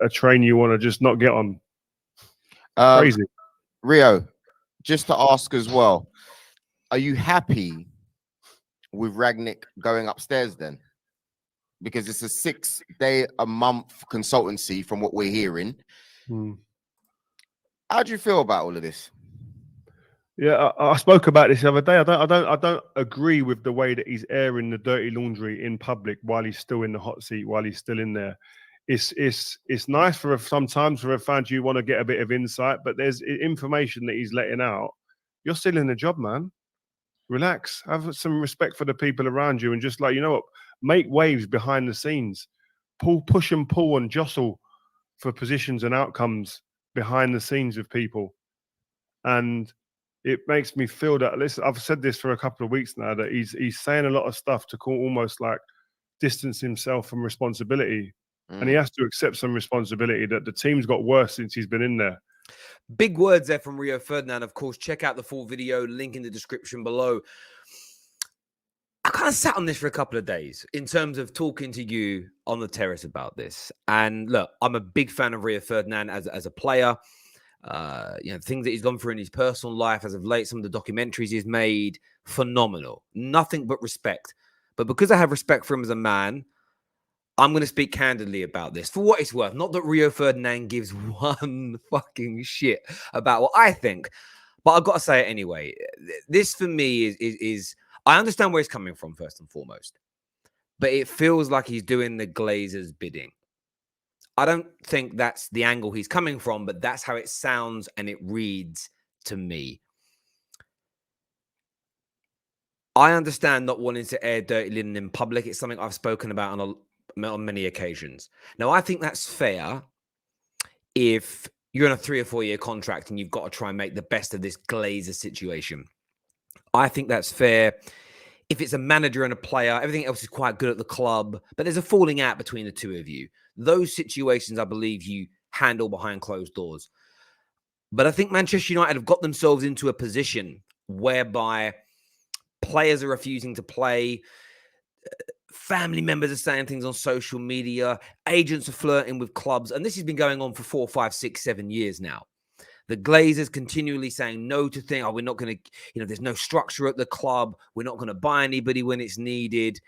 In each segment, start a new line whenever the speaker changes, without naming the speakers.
a train you want to just not get on. Crazy.
Rio, just to ask as well, are you happy with Rangnick going upstairs then? Because it's a 6-day-a-month consultancy from what we're hearing. How do you feel about all of this?
Yeah, I spoke about this the other day. I don't agree with the way that he's airing the dirty laundry in public while he's still in the hot seat, while he's still in there. It's nice for sometimes for a fan you want to get a bit of insight, but there's information that he's letting out. You're still in the job, man. Relax. Have some respect for the people around you, and just like, you know what, make waves behind the scenes. Push and pull and jostle for positions and outcomes behind the scenes with people. And it makes me feel that, listen, I've said this for a couple of weeks now, that he's saying a lot of stuff to almost like distance himself from responsibility. And he has to accept some responsibility that the team's got worse since he's been in there.
Big words there from Rio Ferdinand. Of course, check out the full video, link in the description below. I kind of sat on this for a couple of days in terms of talking to you on the terrace about this. And look, I'm a big fan of Rio Ferdinand as a player. You know, things that he's gone through in his personal life as of late, some of the documentaries he's made, phenomenal. Nothing but respect. But because I have respect for him as a man, I'm going to speak candidly about this for what it's worth. Not that Rio Ferdinand gives one fucking shit about what I think, but I've got to say it anyway. This for me is I understand where he's coming from first and foremost, but it feels like he's doing the Glazers' bidding. I don't think that's the angle he's coming from, but that's how it sounds and it reads to me. I understand not wanting to air dirty linen in public. It's something I've spoken about on many occasions. Now, I think that's fair if you're on a 3 or 4 year contract and you've got to try and make the best of this Glazer situation. I think that's fair if it's a manager and a player. Everything else is quite good at the club, but there's a falling out between the two of you. Those situations, I believe, you handle behind closed doors. But I think Manchester United have got themselves into a position whereby players are refusing to play. Family members are saying things on social media. Agents are flirting with clubs. And this has been going on for 4, 5, 6, 7 years now. The Glazers continually saying no to things. Oh, we're not going to, there's no structure at the club. We're not going to buy anybody when it's needed.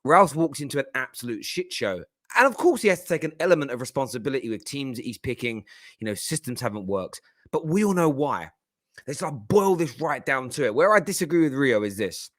Ralph walks into an absolute shit show. And of course, he has to take an element of responsibility with teams that he's picking. Systems haven't worked. But we all know why. Let's boil this right down to it. Where I disagree with Rio is this.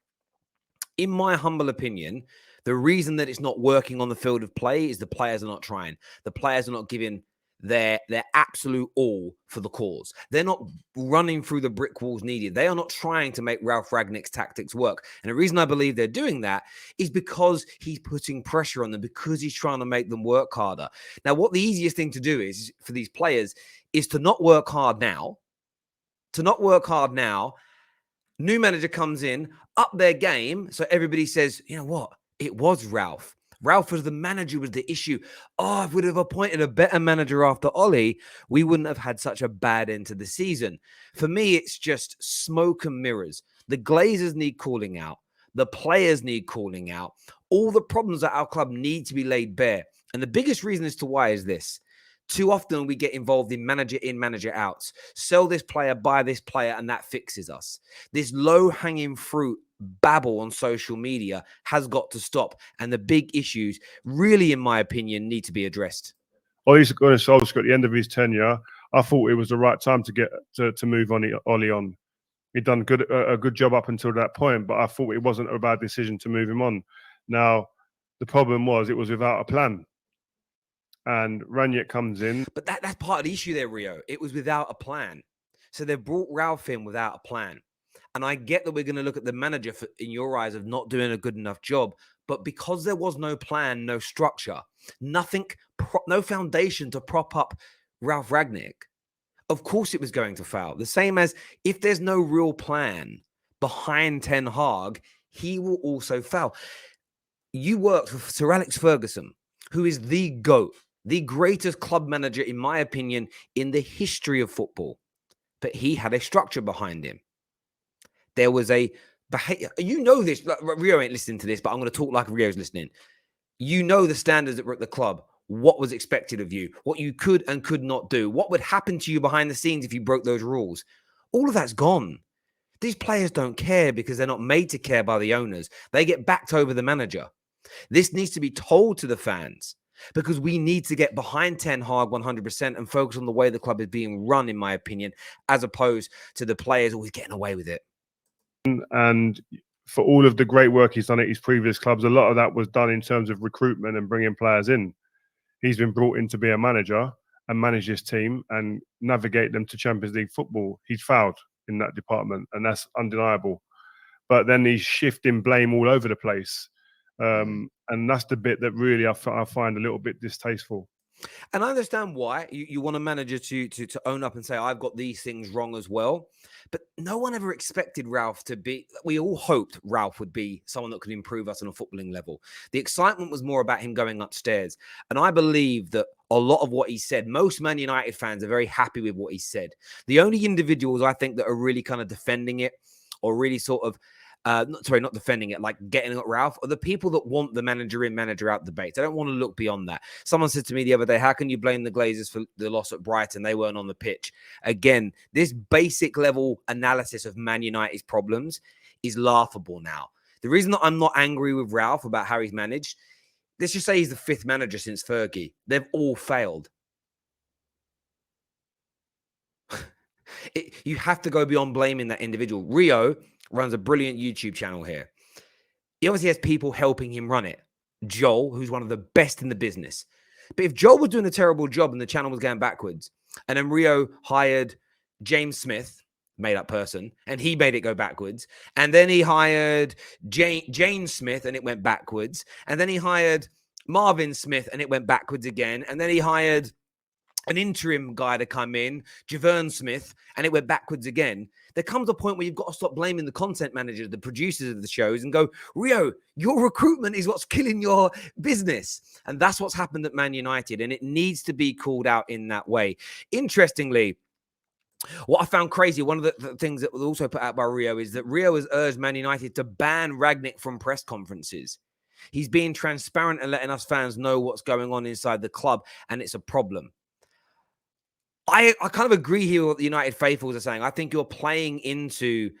In my humble opinion, the reason that it's not working on the field of play is the players are not trying. The players are not giving their absolute all for the cause. They're not running through the brick walls needed. They are not trying to make Ralph Rangnick's tactics work. And the reason I believe they're doing that is because he's putting pressure on them, because he's trying to make them work harder. Now, what the easiest thing to do is for these players is to not work hard now. New manager comes in, up their game. So everybody says, you know what? It was Ralph. Ralph was the manager, was the issue. Oh, if we'd have appointed a better manager after Ollie, we wouldn't have had such a bad end to the season. For me, it's just smoke and mirrors. The Glazers need calling out. The players need calling out. All the problems at our club need to be laid bare. And the biggest reason as to why is this. Too often we get involved in, manager outs. Sell this player, buy this player, and that fixes us. This low-hanging fruit babble on social media has got to stop. And the big issues, really, in my opinion, need to be addressed.
Ollie's going to Solskjaer at the end of his tenure. I thought it was the right time to get to move Ollie on. He'd done a good job up until that point, but I thought it wasn't a bad decision to move him on. Now, the problem was it was without a plan. And Rangnick comes in.
But that's part of the issue there, Rio. It was without a plan. So they brought Ralph in without a plan. And I get that we're going to look at the manager in your eyes of not doing a good enough job. But because there was no plan, no structure, no foundation to prop up Ralph Rangnick, of course it was going to fail. The same as if there's no real plan behind Ten Hag, he will also fail. You worked for Sir Alex Ferguson, who is the GOAT. The greatest club manager, in my opinion, in the history of football. But he had a structure behind him. There was a behavior. You know this. Rio ain't listening to this, but I'm going to talk like Rio's listening. You know the standards that were at the club. what was expected of you, what you could and could not do, what would happen to you behind the scenes if you broke those rules. All of that's gone. These players don't care because they're not made to care by the owners. They get backed over the manager. This needs to be told to the fans because we need to get behind Ten Hag 100% and focus on the way the club is being run, in my opinion, as opposed to the players always getting away with it.
And for all of the great work he's done at his previous clubs, a lot of that was done in terms of recruitment and bringing players in. He's been brought in to be a manager and manage this team and navigate them to Champions League football. He's fouled in that department, and that's undeniable. But then he's shifting blame all over the place. And that's the bit that really I find a little bit distasteful.
And I understand why you want a manager to own up and say, I've got these things wrong as well. But no one ever expected Ralph to be, we all hoped Ralph would be someone that could improve us on a footballing level. The excitement was more about him going upstairs. And I believe that a lot of what he said, most Man United fans are very happy with what he said. The only individuals I think that are really kind of defending it or really sort of, not defending it, like getting at Ralph, are the people that want the manager in, manager out debate. They don't want to look beyond that. Someone said to me the other day, how can you blame the Glazers for the loss at Brighton? They weren't on the pitch. Again, this basic level analysis of Man United's problems is laughable now. The reason that I'm not angry with Ralph about how he's managed, let's just say he's the 5th manager since Fergie. They've all failed. You have to go beyond blaming that individual. Rio runs a brilliant YouTube channel here. He obviously has people helping him run it. Joel, who's one of the best in the business. But if Joel was doing a terrible job and the channel was going backwards, and then Rio hired James Smith, made-up person, and he made it go backwards, and then he hired Jane Smith, and it went backwards, and then he hired Marvin Smith, and it went backwards again, and then he hired an interim guy to come in, Javern Smith, and it went backwards again. There comes a point where you've got to stop blaming the content managers, the producers of the shows, and go, Rio, your recruitment is what's killing your business. And that's what's happened at Man United, and it needs to be called out in that way. Interestingly, what I found crazy, one of the things that was also put out by Rio is that Rio has urged Man United to ban Rangnick from press conferences. He's being transparent and letting us fans know what's going on inside the club, and it's a problem. I kind of agree here with what the United faithfuls are saying. I think you're playing into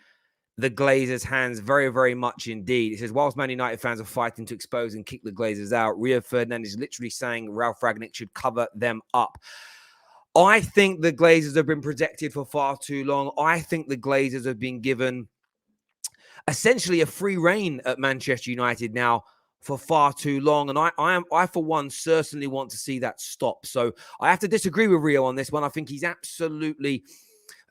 the Glazers' hands very, very much indeed. It says, whilst Man United fans are fighting to expose and kick the Glazers out, Rio Ferdinand is literally saying Ralph Rangnick should cover them up. I think the Glazers have been protected for far too long. I think the Glazers have been given essentially a free rein at Manchester United now for far too long. And I for one, certainly want to see that stop. So I have to disagree with Rio on this one. I think he's absolutely,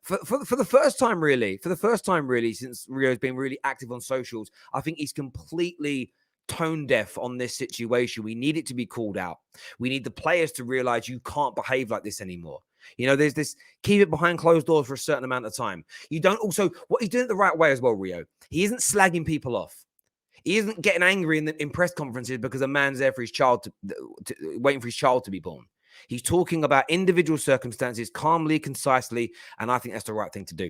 for the first time really, since Rio's been really active on socials, I think he's completely tone deaf on this situation. We need it to be called out. We need the players to realize you can't behave like this anymore. You know, there's this, keep it behind closed doors for a certain amount of time. You don't also, what he's doing it the right way as well, Rio. He isn't slagging people off. He isn't getting angry in press conferences because a man's there for his child, waiting for his child to be born. He's talking about individual circumstances calmly, concisely, and I think that's the right thing to do.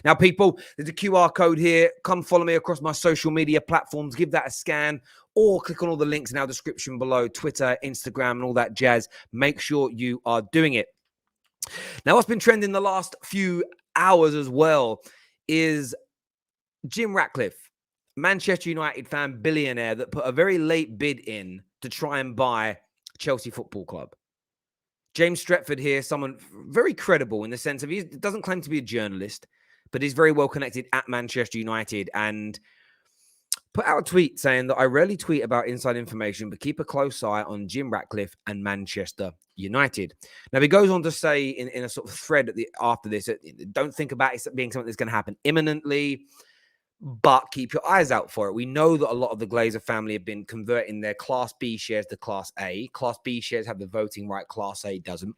Now, people, there's a QR code here. Come follow me across my social media platforms. Give that a scan or click on all the links in our description below, Twitter, Instagram, and all that jazz. Make sure you are doing it. Now, what's been trending the last few hours as well is Jim Ratcliffe, Manchester United fan billionaire that put a very late bid in to try and buy Chelsea Football Club. James Stretford here, someone very credible in the sense of he doesn't claim to be a journalist, but he's very well connected at Manchester United, and put out a tweet saying that I rarely tweet about inside information, but keep a close eye on Jim Ratcliffe and Manchester United. Now, he goes on to say in a sort of thread after this, don't think about it being something that's going to happen imminently, but keep your eyes out for it. We know that a lot of the Glazer family have been converting their Class B shares to Class A. Class B shares have the voting right. Class A doesn't.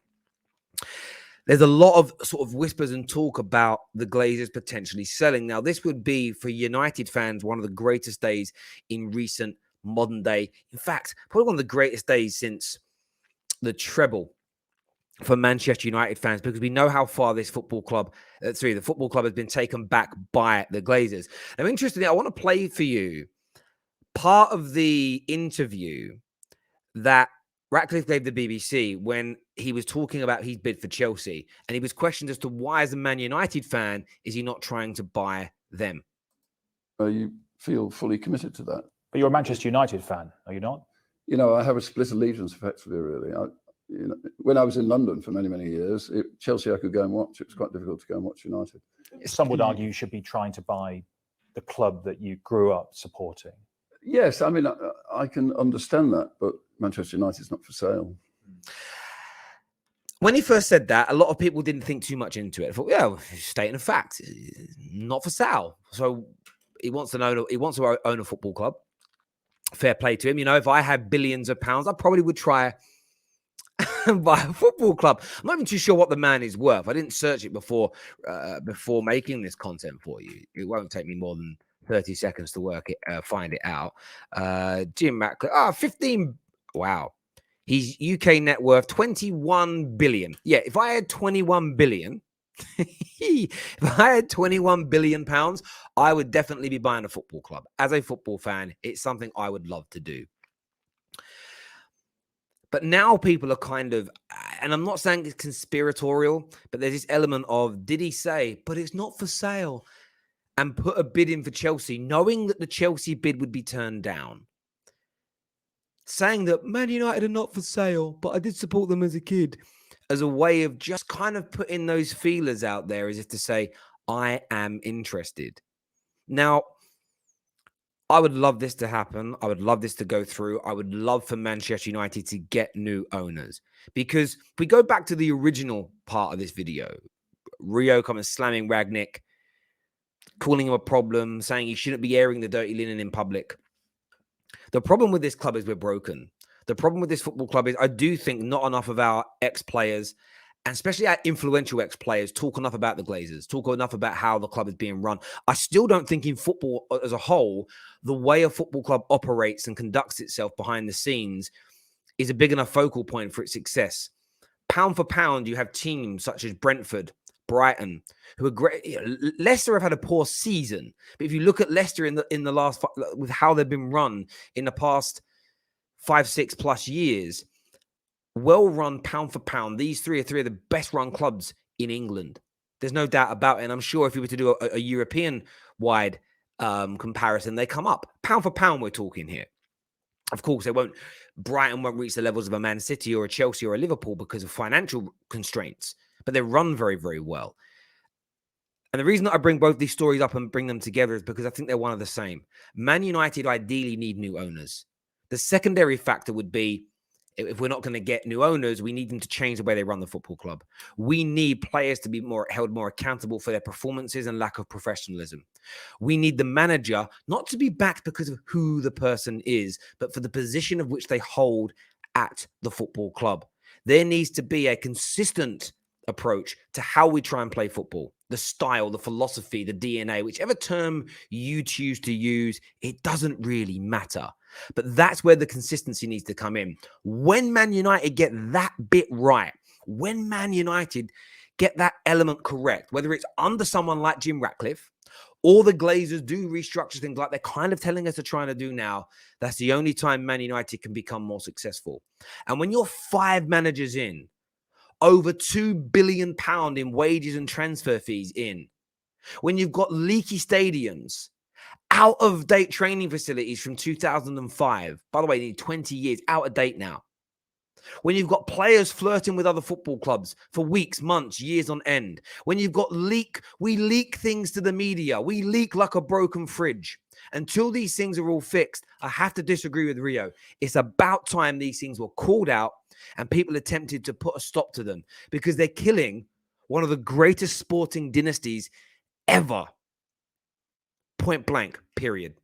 There's a lot of sort of whispers and talk about the Glazers potentially selling. Now, this would be, for United fans, one of the greatest days in recent modern day. In fact, probably one of the greatest days since the treble for Manchester United fans, because we know how far this football club, the football club has been taken back by the Glazers. Now, interestingly, I want to play for you part of the interview that Ratcliffe gave the BBC when he was talking about his bid for Chelsea, and he was questioned as to why, as a Man United fan, is he not trying to buy them?
You feel fully committed to that.
But you're a Manchester United fan, are you not?
You know, I have a split allegiance, effectively, really. When I was in London for many, many years, Chelsea I could go and watch. It was quite difficult to go and watch United.
Some would argue you should be trying to buy the club that you grew up supporting.
Yes, I mean, I can understand that, but Manchester United is not for sale.
When he first said that, a lot of people didn't think too much into it. I thought, yeah, stating a fact, not for sale. So he wants to own a football club. Fair play to him. You know, if I had billions of pounds, I probably would try and buy a football club. I'm not even too sure what the man is worth. I didn't search it before making this content for you. It won't take me more than 30 seconds to find it out. Jim Ratcliffe, 15. Wow. His UK net worth 21 billion. Yeah, if I had 21 billion, if I had 21 billion pounds, I would definitely be buying a football club. As a football fan, it's something I would love to do. But now people are kind of, and I'm not saying it's conspiratorial, but there's this element of, did he say, but it's not for sale, and put a bid in for Chelsea, knowing that the Chelsea bid would be turned down? Saying that Man United are not for sale, but I did support them as a kid, as a way of just kind of putting those feelers out there, as if to say, I am interested. Now, I would love this to happen. I would love this to go through. I would love for Manchester United to get new owners. Because if we go back to the original part of this video, Rio coming slamming Rangnick, calling him a problem, saying he shouldn't be airing the dirty linen in public. The problem with this club is we're broken. The problem with this football club is I do think not enough of our ex-players, and especially our influential ex-players, talk enough about the Glazers, talk enough about how the club is being run. I still don't think in football as a whole, the way a football club operates and conducts itself behind the scenes is a big enough focal point for its success. Pound for pound, you have teams such as Brentford, Brighton, who are great. Leicester have had a poor season, but if you look at Leicester in the last, with how they've been run in the past 5-6 plus years, well run pound for pound, these three are three of the best run clubs in England. There's no doubt about it. And I'm sure if we were to do a European wide comparison, they come up pound for pound. We're talking here. Of course, Brighton won't reach the levels of a Man City or a Chelsea or a Liverpool because of financial constraints, but they run very, very well. And the reason that I bring both these stories up and bring them together is because I think they're one of the same. Man United ideally need new owners. The secondary factor would be, if we're not going to get new owners, we need them to change the way they run the football club. We need players to be held more accountable for their performances and lack of professionalism. We need the manager not to be backed because of who the person is, but for the position of which they hold at the football club. There needs to be a consistent approach to how we try and play football. The style, the philosophy, the DNA, whichever term you choose to use, it doesn't really matter. But that's where the consistency needs to come in. When Man United get that bit right, when Man United get that element correct, whether it's under someone like Jim Ratcliffe or the Glazers do restructure things like they're kind of telling us they're trying to do now, that's the only time Man United can become more successful. And when you're 5 managers in, over £2 billion in wages and transfer fees in, when you've got leaky stadiums, out-of-date training facilities from 2005. By the way, nearly 20 years, out of date now. When you've got players flirting with other football clubs for weeks, months, years on end. When you've got we leak things to the media. We leak like a broken fridge. Until these things are all fixed, I have to disagree with Rio. It's about time these things were called out and people attempted to put a stop to them, because they're killing one of the greatest sporting dynasties ever. Point blank, period.